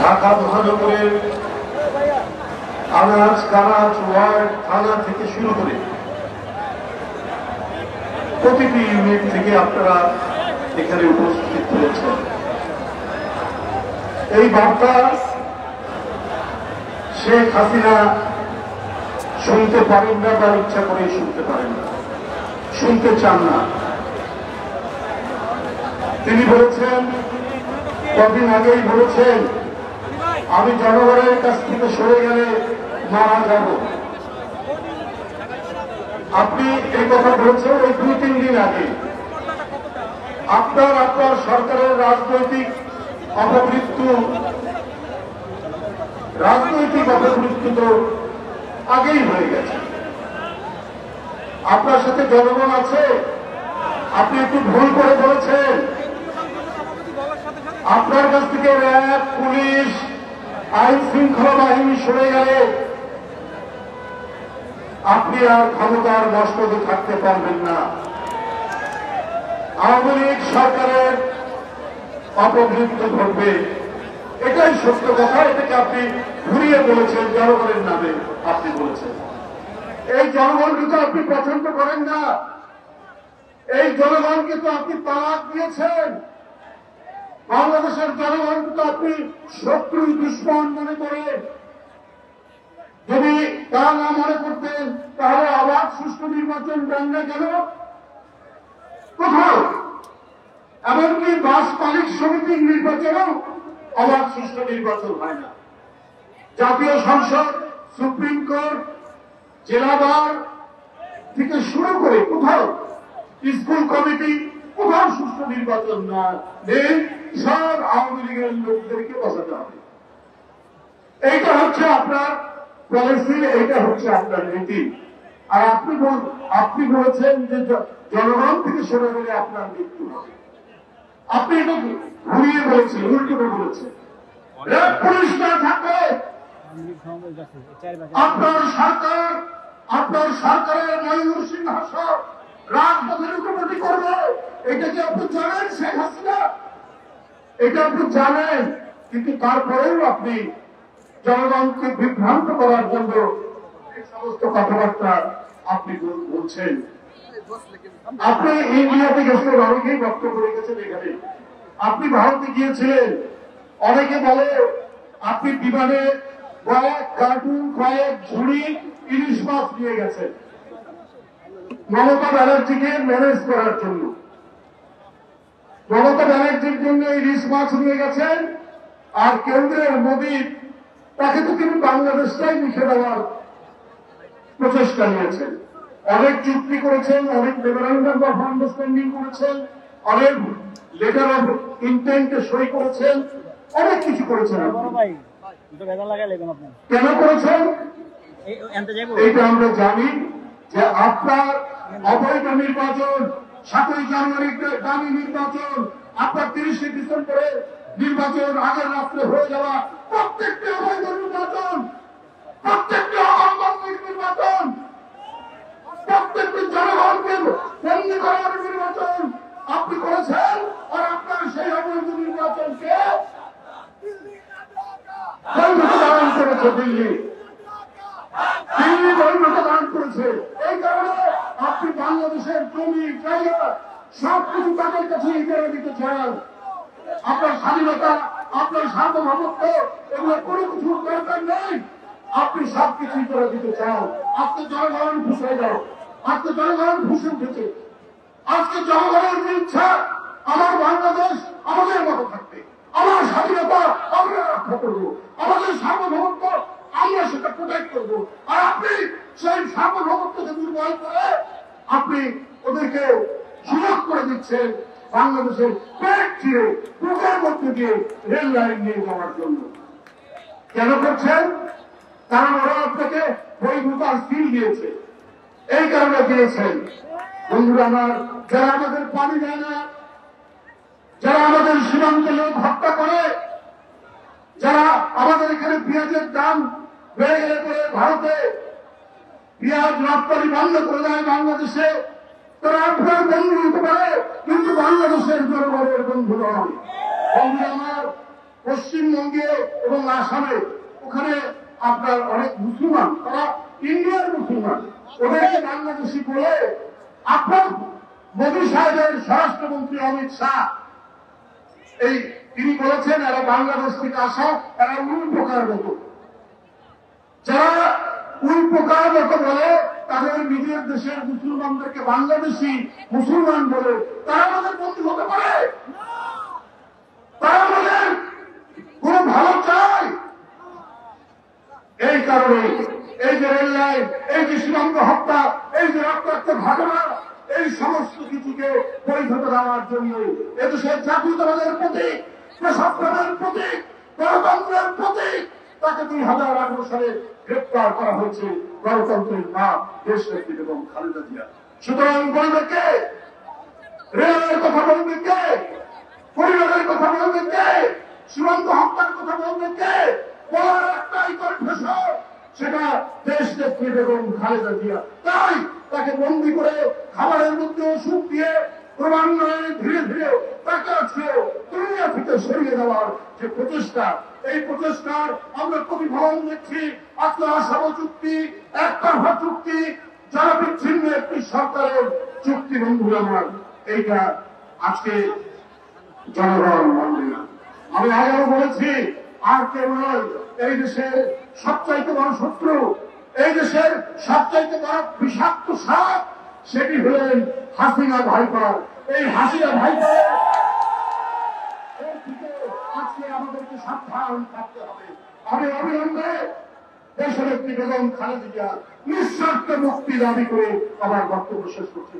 ঢাকা মহানগরের আনাজ কানাজ ওয়ার্ড থানা থেকে শুরু করে প্রতিটি ইউনিট থেকে আপনারা এখানে উপস্থিত হয়েছেন। এই বার্তা শেখ হাসিনা শুনতে পারেন না বা ইচ্ছা করে শুনতে পারেন না, শুনতে চান না। তিনি বলেছেন, কদিন আগেই বলেছেন, আমি জনগণের কাছ থেকে সরে গেলে মারা যাব। আপনি এই কথা বলেছেন এই 2-3 দিন আগে। আপনার সরকারের রাজনৈতিক অপমৃত্যু তো আগেই হয়ে গেছে। আপনার সাথে জনগণ আছে, আপনি একটু ভুল করে বলেছেন। আপনার কাছ থেকে র্যাব, পুলিশ, আইন শৃঙ্খলা বাহিনী সরে গেলে আপনি আর ক্ষমতার মসনদে থাকতে পারবেন না। আওয়ামী লীগ সরকারের অপমৃত্যু ঘটবে, এটাই সত্য কথা। এটাকে আপনি ঘুরিয়ে বলেছেন, জনগণের নামে আপনি বলেছেন। এই জনগণকে তো আপনি পছন্দ করেন না, এই জনগণকে তো আপনি তালাক দিয়েছেন। বাংলাদেশের জনগণকে তো আপনি শত্রু দুশ্মন মনে করেন। যদি তা না মনে করতেন তাহলে অবাধ সুষ্ঠু নির্বাচন দেন না কেন? কোথাও এমনকি বাস মালিক সমিতির নির্বাচনেও অবাধ সুষ্ঠু নির্বাচন হয় না। জাতীয় সংসদ, সুপ্রিম কোর্ট, জেলা বার থেকে শুরু করে কোথাও স্কুল কমিটি, কোথাও সুষ্ঠু নির্বাচন না নেই। সব আওয়ামী লীগের লোকদেরকে বসাতে হবে। এইটা হচ্ছে আপনার পলিসি, এইটা হচ্ছে আপনার নীতি। আর আপনি বলেছেন যে জনগণ থেকে সরে গেলে আপনার মৃত্যু হবে। আপনি এটা ঘুরিয়ে বলেছেন, উল্টো বলেছেন। পুলিশ না থাকলে আপনার সরকারের ময়ূর সিংহাসন রাজপথে লুকোমুটি করবে। এটা কি আপনি জানেন শেখ হাসিনা? এটা আপনি জানেন, কিন্তু তারপরেও আপনি জনগণকে বিভ্রান্ত করার জন্য এই সমস্ত কথাবার্তা আপনি বলছেন। আপনি ইন্ডিয়াতে গেছেন, অনেকেই বক্তব্য রেখেছেন এখানে। আপনি ভারতে গিয়েছিলেন, অনেকে বলে আপনি বিমানে কয়েক কার্টুন, কয়েক ঝুড়ি ইলিশ মাছ নিয়ে গেছেন মমতা ব্যানার্জিকে ম্যানেজ করার জন্য। মমতা ব্যানার্জির জন্য ইলিশ মাছ নিয়ে গেছেন। আর কেন্দ্রের মোদী, তাকে তো তিনি বাংলাদেশটাই লিখে দেওয়ার প্রচেষ্টা নিয়েছেন। অনেক চুক্তি করেছেন, অনেক মেমোরান্ডাম অফ আন্ডারস্ট্যান্ডিং করেছেন, অনেক লেটার অফ ইন্টেন্টে সই করেছেন, অনেক কিছু করেছেন। কেন করেছেন এইটা আমরা জানি। যে আপনার অবৈধ নির্বাচন, 7ই জানুয়ারি দামি নির্বাচন, আপনার 30শে ডিসেম্বরের নির্বাচন আগের রাত্রে হয়ে যাওয়া, প্রত্যেকটি অবৈধ নির্বাচন, প্রত্যেকটি অগণতান্ত্রিক নির্বাচন, প্রত্যেকটি জনগণকে বন্দী করার নির্বাচন আপনি করেছেন। আর আপনার সেই অবৈধ নির্বাচনকে দান করেছে দিল্লি বৈধতা দান করেছে। এই কারণে আপনি বাংলাদেশের জমি, জায়গা সবকিছু তাদের কাছে ইজারা দিতে চান। আপনার স্বাধীনতা, আপনার সার্বভৌমত্ব, এগুলো কোনো কিছু দরকার নেই। আপনি সবকিছু ইজারা দিতে চান। আজকে জনগণ ঘুষে যাও, আজকে জনগণ ঘুষে উঠেছে। আজকে জনগণের ইচ্ছা আমার বাংলাদেশ আমাদের মতো থাকবে, আমার স্বাধীনতা আমরা রক্ষা করবো, আমাদের সার্বভৌমত্ব আমরা সেটা প্রোটেক্ট করবো। আর আপনি সেই সার্বভৌমত্বকে দুর্বল করে আপনি ওদেরকে সুযোগ করে দিচ্ছেন বাংলাদেশের পেট চিরে বুকের মধ্যে দিয়ে রেল লাইন নিয়ে যাওয়ার জন্য। কেন করছেন? কারণ ওরা আপনাকে বৈধতার সিল দিয়েছে, এই কারণে দিয়েছেন। বন্ধুরা আমার, যারা আমাদের পানি দেয় না, যারা আমাদের সীমান্তে লোক হত্যা করে, যারা আমাদের এখানে পেঁয়াজের দাম বেড়ে গেলে পরে ভারতে পেঁয়াজ রপ্তানি বন্ধ করে দেয় বাংলাদেশে, তারা আপনার বন্ধু হতে পারে, কিন্তু বাংলাদেশের জনগণের বন্ধু নয়। বন্ধু আমার, পশ্চিমবঙ্গে এবং আসামে ওখানে আপনার অনেক মুসলমান, তারা ইন্ডিয়ার মুসলমান, ওদেরকে বাংলাদেশি বলে আপনার মোদী সাহেবের স্বরাষ্ট্রমন্ত্রী অমিত শাহ তিনি বলেছেন এরা বাংলাদেশ থেকে আসা, এরা উল পোকার মতো। যারা উল পোকার মতো বলে তাদের নিজের দেশের মুসলমানদেরকে বাংলাদেশি মুসলমান বলে, তারা আমাদের বন্ধু হতে পারে? তারা আমাদের কোন ভালো চায়? এই কারণে এই যে রেল লাইন, এই যে সীমান্ত হত্যা, এই যে রক্তাক্ত ঘটনা, এই সমস্ত কিছুকে পরিধতে দেওয়ার জন্য এদেশের জাতীয়তাবাদের প্রতীক, দেশপ্রেমের প্রতীক, গণতন্ত্রের প্রতীক, তাকে 2018 সালে গ্রেপ্তার করা হয়েছে গণতন্ত্রের মা দেশনেত্রী বেগম খালেদা জিয়া। সুতরাং বলবে কে? রেলের কথা বলবে কে? পরিবারের কথা বলবে কে? সীমান্ত হত্যার কথা বলবে কে? বলার একটাই কণ্ঠস্বর, সেটা দেশনেত্রী বেগম খালেদা জিয়া। তাই তাকে বন্দী করে খাবারের মধ্যে ওষুধ দিয়ে ক্রমান্বয়ে ধীরে ধীরে তাকে আজকে দুনিয়া থেকে সরিয়ে দেওয়ার যে প্রচেষ্টা, এই প্রচেষ্টার আমরা প্রতিফলন দেখছি। আজকে আসাম চুক্তি, একতরফা চুক্তি, যারা বিচ্ছিন্ন একটি সরকারের চুক্তি বন্ধু আমার, এইটা আজকে জনগণ মানবে না। আমি আগেও বলেছি, আর কেউ নয়, এই দেশের সবচাইতে বড় শত্রু, এই দেশের সবচাইতে বড় বিষাক্ত সাপ, সেটি হলেন হাসিনা ভাইপার। এই হাসিনা ভাইপার আজকে আমাদেরকে সাবধান থাকতে হবে। আমি অবিলম্বে দেশনেত্রী বেগম খালেদা জিয়া নিঃস্বার্থ মুক্তি দাবি করে আমার বক্তব্য শেষ করছি।